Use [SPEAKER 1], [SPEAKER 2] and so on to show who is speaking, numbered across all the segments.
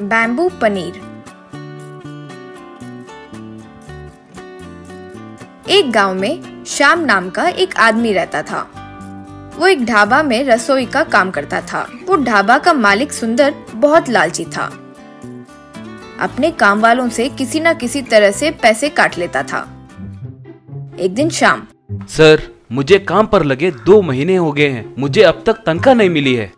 [SPEAKER 1] Bamboo paneer. एक गांव में श्याम नाम का एक आदमी रहता था। वो एक ढाबा में रसोई का काम करता था। वो ढाबा का मालिक सुंदर बहुत लालची था। अपने काम वालों से किसी न किसी तरह से पैसे काट लेता था। एक दिन शाम,
[SPEAKER 2] सर, मुझे काम पर लगे 2 महीने हो गए हैं, मुझे अब तक तनख्वाह नहीं मिली है।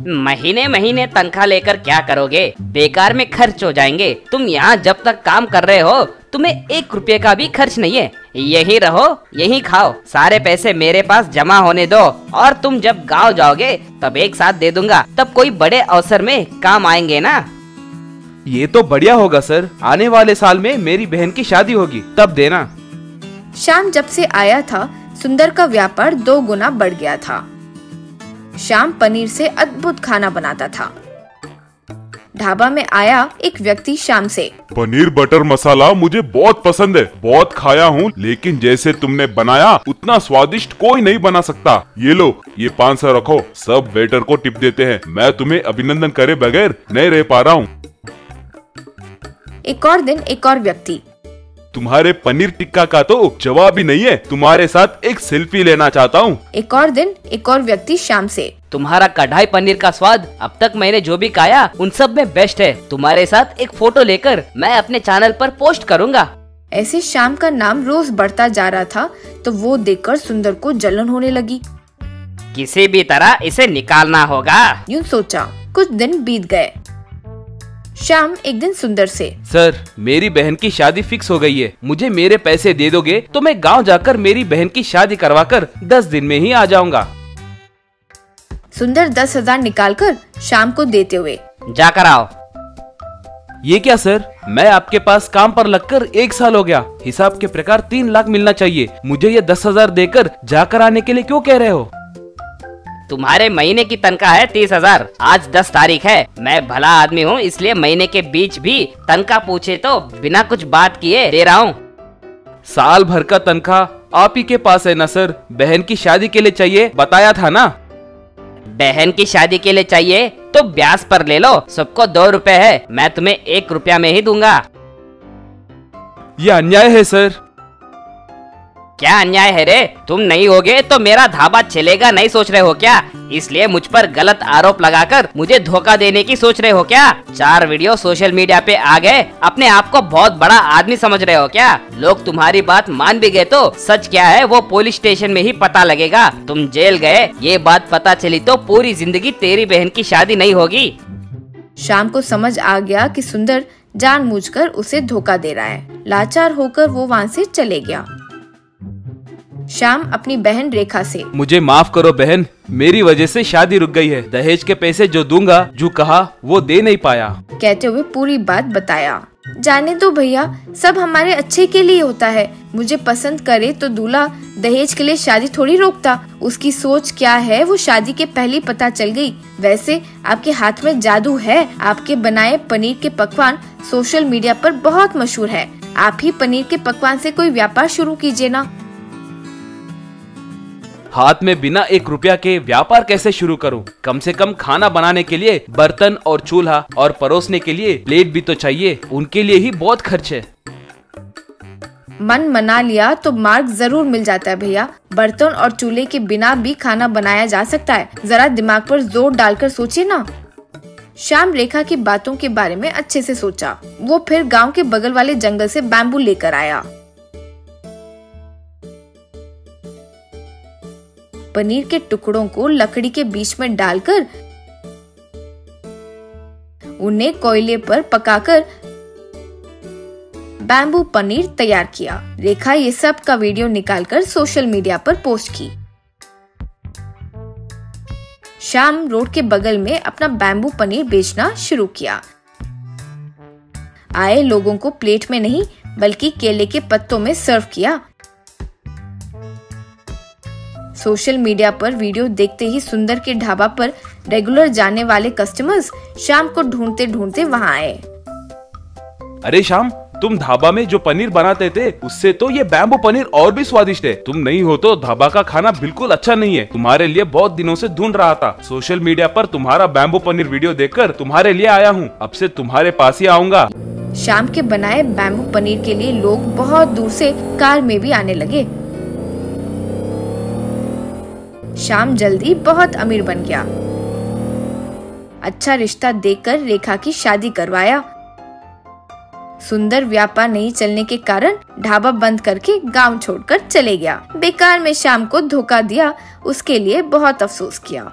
[SPEAKER 3] महीने महीने तनख्वाह लेकर क्या करोगे? बेकार में खर्च हो जाएंगे। तुम यहाँ जब तक काम कर रहे हो तुम्हें 1 रुपये का भी खर्च नहीं है। यही रहो, यही खाओ, सारे पैसे मेरे पास जमा होने दो और तुम जब गाँव जाओगे तब एक साथ दे दूंगा। तब कोई बड़े अवसर में काम आएंगे ना।
[SPEAKER 2] ये तो बढ़िया होगा सर, आने वाले साल में मेरी बहन की शादी होगी, तब देना।
[SPEAKER 1] शाम जब से आया था सुंदर का व्यापार 2 गुना बढ़ गया था। शाम पनीर से अद्भुत खाना बनाता था। ढाबा में आया एक व्यक्ति शाम से,
[SPEAKER 4] पनीर बटर मसाला मुझे बहुत पसंद है, बहुत खाया हूँ, लेकिन जैसे तुमने बनाया उतना स्वादिष्ट कोई नहीं बना सकता। ये लो, ये 500 रखो, सब वेटर को टिप देते हैं। मैं तुम्हें अभिनंदन करे बगैर नहीं रह पा रहा हूँ।
[SPEAKER 1] एक और दिन एक और व्यक्ति,
[SPEAKER 4] तुम्हारे पनीर टिक्का का तो जवाब ही नहीं है, तुम्हारे साथ एक सेल्फी लेना चाहता हूँ।
[SPEAKER 1] एक और दिन एक और व्यक्ति शाम से,
[SPEAKER 3] तुम्हारा कढ़ाई पनीर का स्वाद अब तक मैंने जो भी खाया उन सब में बेस्ट है। तुम्हारे साथ एक फोटो लेकर मैं अपने चैनल पर पोस्ट करूँगा।
[SPEAKER 1] ऐसे शाम का नाम रोज बढ़ता जा रहा था तो वो देखकर सुंदर को जलन होने लगी।
[SPEAKER 3] किसी भी तरह इसे निकालना होगा,
[SPEAKER 1] यूं सोचा। कुछ दिन बीत गए। शाम एक दिन सुंदर से,
[SPEAKER 2] सर, मेरी बहन की शादी फिक्स हो गई है, मुझे मेरे पैसे दे दोगे तो मैं गांव जाकर मेरी बहन की शादी करवाकर 10 दिन में ही आ जाऊंगा।
[SPEAKER 1] सुंदर 10,000 निकालकर शाम को देते हुए,
[SPEAKER 3] जाकर आओ।
[SPEAKER 2] ये क्या सर, मैं आपके पास काम पर लगकर 1 साल हो गया, हिसाब के प्रकार 3 लाख मिलना चाहिए, मुझे ये 10,000 देकर जाकर आने के लिए क्यों कह रहे हो?
[SPEAKER 3] तुम्हारे महीने की तनख्वाह है 30,000। आज 10 तारीख है। मैं भला आदमी हूँ, इसलिए महीने के बीच भी तनख्वाह पूछे तो बिना कुछ बात किए दे रहा हूँ।
[SPEAKER 2] साल भर का तनख्वाह आप ही के पास है ना सर? बहन की शादी के लिए चाहिए, बताया था ना।
[SPEAKER 3] बहन की शादी के लिए चाहिए तो ब्याज पर ले लो, सबको 2 रुपए है, मैं तुम्हें 1 रुपया में ही दूंगा।
[SPEAKER 2] ये अन्याय है सर।
[SPEAKER 3] क्या अन्याय है रे? तुम नहीं होगे तो मेरा ढाबा चलेगा नहीं सोच रहे हो क्या? इसलिए मुझ पर गलत आरोप लगाकर मुझे धोखा देने की सोच रहे हो क्या? 4 वीडियो सोशल मीडिया पे आ गए, अपने आप को बहुत बड़ा आदमी समझ रहे हो क्या? लोग तुम्हारी बात मान भी गए तो सच क्या है वो पुलिस स्टेशन में ही पता लगेगा। तुम जेल गए, ये बात पता चली तो पूरी जिंदगी तेरी बहन की शादी नहीं होगी।
[SPEAKER 1] शाम को समझ आ गया कि सुंदर जानबूझकर उसे धोखा दे रहा है। लाचार होकर वो वहाँ से चले गया। शाम अपनी बहन रेखा से,
[SPEAKER 2] मुझे माफ करो बहन, मेरी वजह से शादी रुक गई है। दहेज के पैसे जो दूंगा, जो कहा वो दे नहीं पाया।
[SPEAKER 1] कहते हुए पूरी बात बताया। जाने दो भैया, सब हमारे अच्छे के लिए होता है। मुझे पसंद करे तो दूल्हा दहेज के लिए शादी थोड़ी रोकता। उसकी सोच क्या है वो शादी के पहले ही पता चल गई। वैसे आपके हाथ में जादू है। आपके बनाए पनीर के पकवान सोशल मीडिया पर बहुत मशहूर है। आप ही पनीर के पकवान से कोई व्यापार शुरू कीजिए ना।
[SPEAKER 2] हाथ में बिना 1 रुपया के व्यापार कैसे शुरू करूं? कम से कम खाना बनाने के लिए बर्तन और चूल्हा और परोसने के लिए प्लेट भी तो चाहिए, उनके लिए ही बहुत खर्च है।
[SPEAKER 1] मन मना लिया तो मार्ग जरूर मिल जाता है भैया। बर्तन और चूल्हे के बिना भी खाना बनाया जा सकता है। जरा दिमाग पर जोर डालकर सोचिए ना। शाम रेखा की बातों के बारे में अच्छे से सोचा। वो फिर गांव के बगल वाले जंगल से बैम्बू लेकर आया। पनीर के टुकड़ों को लकड़ी के बीच में डालकर उन्हें कोयले पर पकाकर बैम्बू पनीर तैयार किया। रेखा ये सब का वीडियो निकालकर सोशल मीडिया पर पोस्ट की। शाम रोड के बगल में अपना बैम्बू पनीर बेचना शुरू किया। आए लोगों को प्लेट में नहीं बल्कि केले के पत्तों में सर्व किया। सोशल मीडिया पर वीडियो देखते ही सुंदर के ढाबा पर रेगुलर जाने वाले कस्टमर्स शाम को ढूंढते ढूंढते वहां आए।
[SPEAKER 2] अरे शाम, तुम ढाबा में जो पनीर बनाते थे उससे तो ये बैम्बू पनीर और भी स्वादिष्ट है। तुम नहीं हो तो ढाबा का खाना बिल्कुल अच्छा नहीं है। तुम्हारे लिए बहुत दिनों से ढूंढ रहा था। सोशल मीडिया पर तुम्हारा बैम्बू पनीर वीडियो देखकर तुम्हारे लिए आया हूँ। अब से तुम्हारे पास ही आऊंगा।
[SPEAKER 1] शाम के बनाए बैम्बू पनीर के लिए लोग बहुत दूर से कार में भी आने लगे। शाम जल्दी बहुत अमीर बन गया। अच्छा रिश्ता देकर रेखा की शादी करवाया। सुंदर व्यापार नहीं चलने के कारण ढाबा बंद करके गांव छोड़कर चले गया। बेकार में शाम को धोखा दिया, उसके लिए बहुत अफसोस किया।